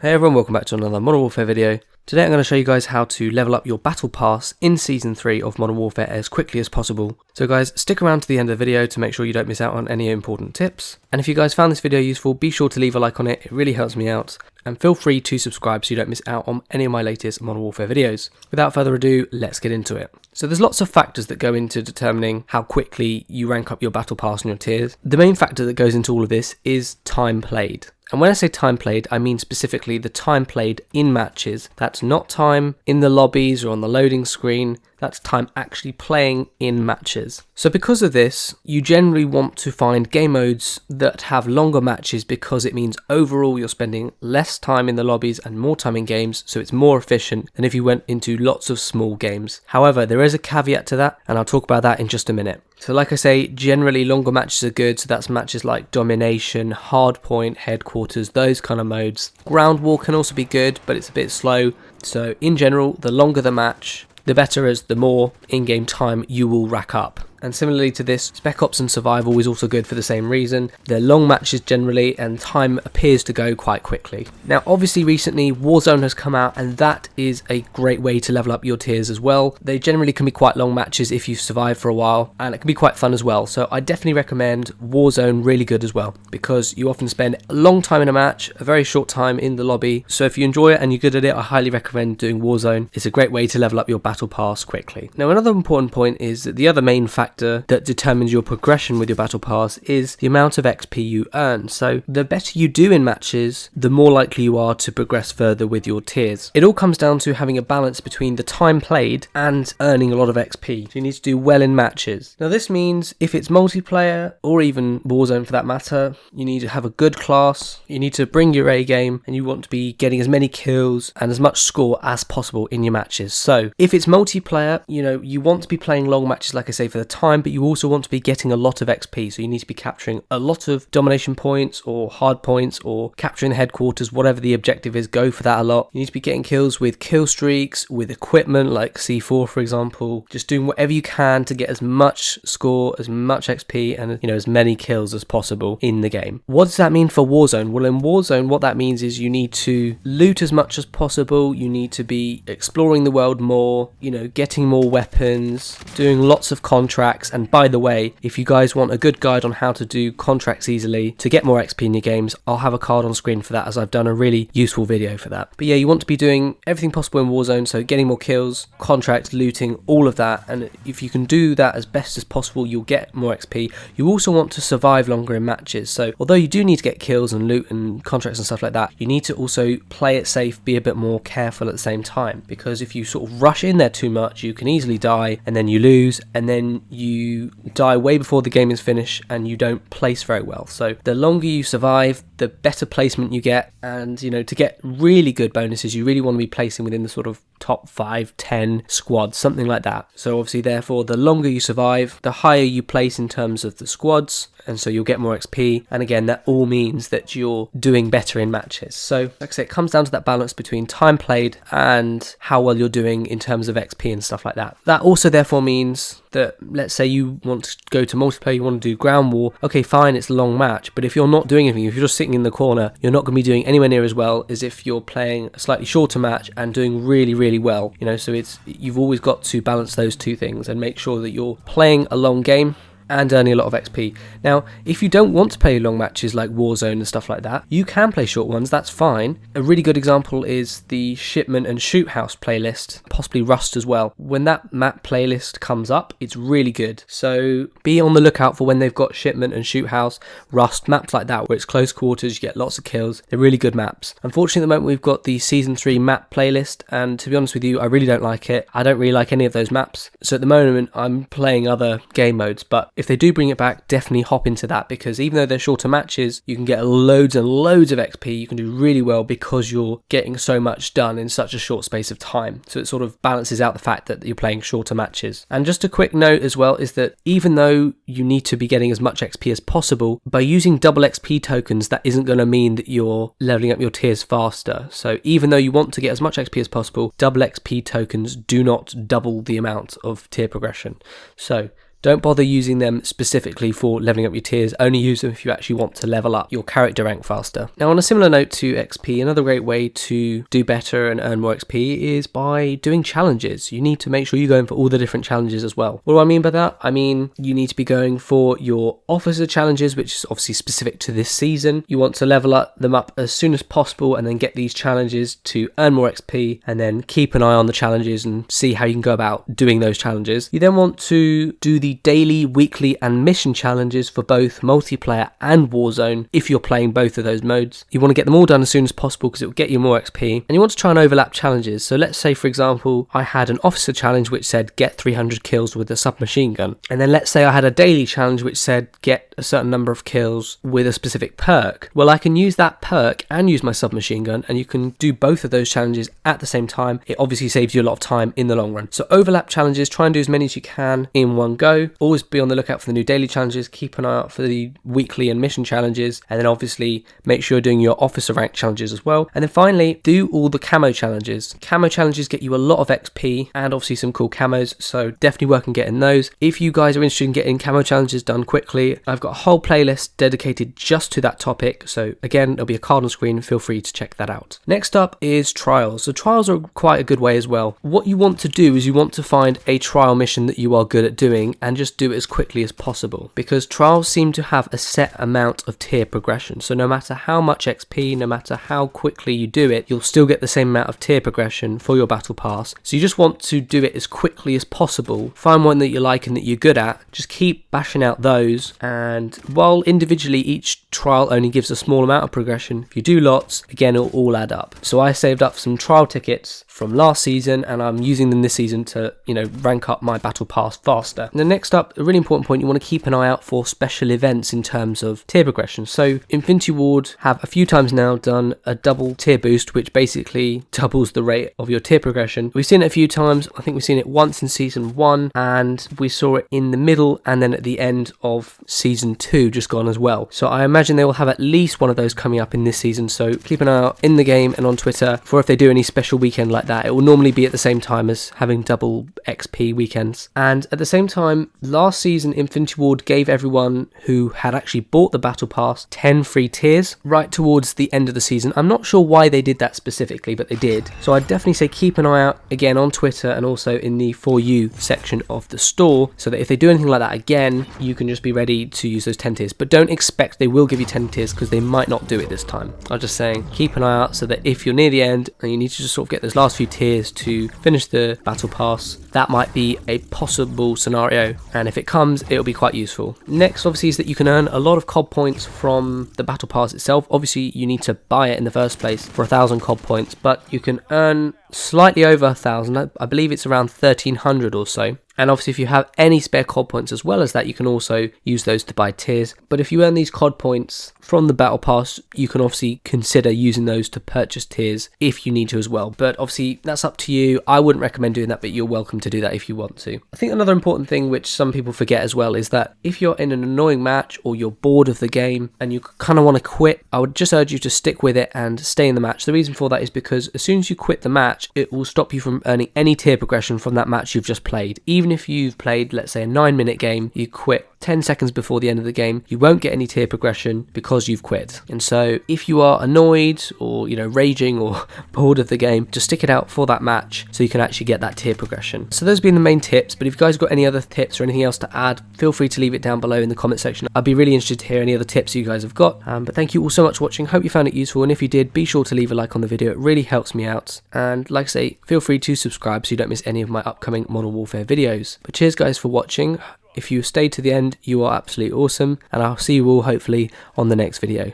Hey everyone, welcome back to another Modern Warfare video. Today I'm going to show you guys how to level up your Battle Pass in Season 3 of Modern Warfare as quickly as possible. So guys, stick around to the end of the video to make sure you don't miss out on any important tips. And if you guys found this video useful, be sure to leave a like on it really helps me out. And feel free to subscribe so you don't miss out on any of my latest Modern Warfare videos. Without further ado, let's get into it. So there's lots of factors that go into determining how quickly you rank up your Battle Pass and your tiers. The main factor that goes into all of this is time played. And when I say time played, I mean specifically the time played in matches. That's not time in the lobbies or on the loading screen. That's time actually playing in matches. So because of this, you generally want to find game modes that have longer matches because it means overall you're spending less time in the lobbies and more time in games, so it's more efficient than if you went into lots of small games. However, there is a caveat to that, and I'll talk about that in just a minute. So like I say, generally longer matches are good, so that's matches like Domination, Hardpoint, Headquarters, those kind of modes. Ground War can also be good, but it's a bit slow. So in general, the longer the match, the better, as the more in-game time you will rack up. And similarly to this, Spec Ops and Survival is also good for the same reason. They're long matches generally, and time appears to go quite quickly. Now obviously recently Warzone has come out, and that is a great way to level up your tiers as well. They generally can be quite long matches if you've survived for a while, and it can be quite fun as well. So I definitely recommend Warzone, really good as well, because you often spend a long time in a match, a very short time in the lobby. So if you enjoy it and you're good at it, I highly recommend doing Warzone. It's a great way to level up your Battle Pass quickly. Now another important point is that the other main factor that determines your progression with your Battle Pass is the amount of XP you earn. So the better you do in matches, the more likely you are to progress further with your tiers. It all comes down to having a balance between the time played and earning a lot of XP. So you need to do well in matches. Now this means if it's multiplayer, or even Warzone for that matter, you need to have a good class, you need to bring your A game, and you want to be getting as many kills and as much score as possible in your matches. So if it's multiplayer, you want to be playing long matches, like I say, for the time, but you also want to be getting a lot of XP, so you need to be capturing a lot of domination points or hard points or capturing the headquarters, whatever the objective is, go for that a lot. You need to be getting kills with kill streaks, with equipment like C4 for example, just doing whatever you can to get as much score, as much XP, and as many kills as possible in the game. What does that mean for Warzone? Well, in Warzone what that means is you need to loot as much as possible, you need to be exploring the world more, getting more weapons, doing lots of contracts. And by the way, if you guys want a good guide on how to do contracts easily to get more XP in your games, I'll have a card on screen for that, as I've done a really useful video for that. But yeah, you want to be doing everything possible in Warzone, so getting more kills, contracts, looting, all of that. And if you can do that as best as possible, you'll get more XP. You also want to survive longer in matches. So although you do need to get kills and loot and contracts and stuff like that, you need to also play it safe, be a bit more careful at the same time. Because if you sort of rush in there too much, you can easily die, and then you lose, and then you die way before the game is finished and you don't place very well. So the longer you survive, the better placement you get, and to get really good bonuses, you really want to be placing within the sort of top 5-10 squads, something like that. So obviously therefore the longer you survive, the higher you place in terms of the squads, and so you'll get more XP, and again that all means that you're doing better in matches. So like I say, it comes down to that balance between time played and how well you're doing in terms of XP and stuff like that. That also therefore means that, let's say you want to go to multiplayer, you want to do ground war, okay fine, it's a long match, but if you're not doing anything, if you're just sitting in the corner, you're not going to be doing anywhere near as well as if you're playing a slightly shorter match and doing really, really well. So you've always got to balance those two things and make sure that you're playing a long game and earning a lot of XP. Now, if you don't want to play long matches like Warzone and stuff like that, you can play short ones, that's fine. A really good example is the Shipment and Shoot House playlist, possibly Rust as well. When that map playlist comes up, it's really good. So be on the lookout for when they've got Shipment and Shoot House, Rust, maps like that, where it's close quarters, you get lots of kills. They're really good maps. Unfortunately, at the moment, we've got the Season 3 map playlist, and to be honest with you, I really don't like it. I don't really like any of those maps. So at the moment, I'm playing other game modes, but if they do bring it back, definitely hop into that, because even though they're shorter matches, you can get loads and loads of XP. You can do really well because you're getting so much done in such a short space of time. So it sort of balances out the fact that you're playing shorter matches. And just a quick note as well is that even though you need to be getting as much XP as possible, by using double XP tokens, that isn't going to mean that you're leveling up your tiers faster. So even though you want to get as much XP as possible, double XP tokens do not double the amount of tier progression. So Don't bother using them specifically for leveling up your tiers, only use them if you actually want to level up your character rank faster. Now on a similar note to XP, another great way to do better and earn more XP is by doing challenges. You need to make sure you go in for all the different challenges as well. What do I mean by that? I mean you need to be going for your officer challenges, which is obviously specific to this season. You want to level up them up as soon as possible and then get these challenges to earn more XP, and then keep an eye on the challenges and see how you can go about doing those challenges. You then want to do the daily, weekly and mission challenges for both multiplayer and Warzone if you're playing both of those modes. You want to get them all done as soon as possible because it will get you more XP, and you want to try and overlap challenges. So let's say for example I had an officer challenge which said get 300 kills with a submachine gun, and then let's say I had a daily challenge which said get a certain number of kills with a specific perk. Well, I can use that perk and use my submachine gun, and you can do both of those challenges at the same time. It obviously saves you a lot of time in the long run. So overlap challenges, try and do as many as you can in one go. Always be on the lookout for the new daily challenges, keep an eye out for the weekly and mission challenges, and then obviously make sure you're doing your officer rank challenges as well. And then finally, do all the camo challenges. Camo challenges get you a lot of XP and obviously some cool camos, so definitely work on getting those. If you guys are interested in getting camo challenges done quickly, I've got a whole playlist dedicated just to that topic, so again there'll be a card on screen, feel free to check that out. Next up is trials. So trials are quite a good way as well. What you want to do is you want to find a trial mission that you are good at doing and just do it as quickly as possible, because trials seem to have a set amount of tier progression. So no matter how much XP, no matter how quickly you do it, you'll still get the same amount of tier progression for your battle pass. So you just want to do it as quickly as possible. Find one that you like and that you're good at, just keep bashing out those, and while individually each trial only gives a small amount of progression, if you do lots, again it'll all add up. So I saved up some trial tickets from last season and I'm using them this season to, rank up my battle pass faster. And then next up, a really important point, you want to keep an eye out for special events in terms of tier progression. So Infinity Ward have a few times now done a double tier boost, which basically doubles the rate of your tier progression. We've seen it a few times. I think we've seen it once in season 1, and we saw it in the middle and then at the end of season 2 just gone as well. So I imagine they will have at least one of those coming up in this season, so keep an eye out in the game and on Twitter for if they do any special weekend like that. It will normally be at the same time as having double XP weekends. And at the same time, last season Infinity Ward gave everyone who had actually bought the battle pass 10 free tiers right towards the end of the season. I'm not sure why they did that specifically, but they did. So I'd definitely say keep an eye out again on Twitter and also in the For You section of the store, so that if they do anything like that again, you can just be ready to use those 10 tiers. But don't expect they will give you 10 tiers, because they might not do it this time. I'm just saying keep an eye out, so that if you're near the end and you need to just sort of get those last few tiers to finish the battle pass, that might be a possible scenario, and if it comes, it'll be quite useful. Next obviously is that you can earn a lot of COD points from the battle pass itself. Obviously you need to buy it in the first place for 1,000 COD points, but you can earn slightly over 1,000. I believe it's around 1,300 or so. And obviously if you have any spare COD points as well as that, you can also use those to buy tiers. But if you earn these COD points from the battle pass, you can obviously consider using those to purchase tiers if you need to as well. But obviously that's up to you. I wouldn't recommend doing that, but you're welcome to do that if you want to. I think another important thing which some people forget as well is that if you're in an annoying match or you're bored of the game and you kind of want to quit, I would just urge you to stick with it and stay in the match. The reason for that is because as soon as you quit the match, it will stop you from earning any tier progression from that match you've just played. Even if you've played, let's say, a 9-minute game, you quit 10 seconds before the end of the game, you won't get any tier progression because you've quit. And so if you are annoyed or raging or bored of the game, just stick it out for that match so you can actually get that tier progression. So those have been the main tips, but if you guys got any other tips or anything else to add, feel free to leave it down below in the comment section. I'd be really interested to hear any other tips you guys have got. But thank you all so much for watching. Hope you found it useful, and if you did, be sure to leave a like on the video. It really helps me out, and like I say, feel free to subscribe so you don't miss any of my upcoming Modern Warfare videos. But cheers guys for watching. If you stayed to the end, you are absolutely awesome, and I'll see you all hopefully on the next video.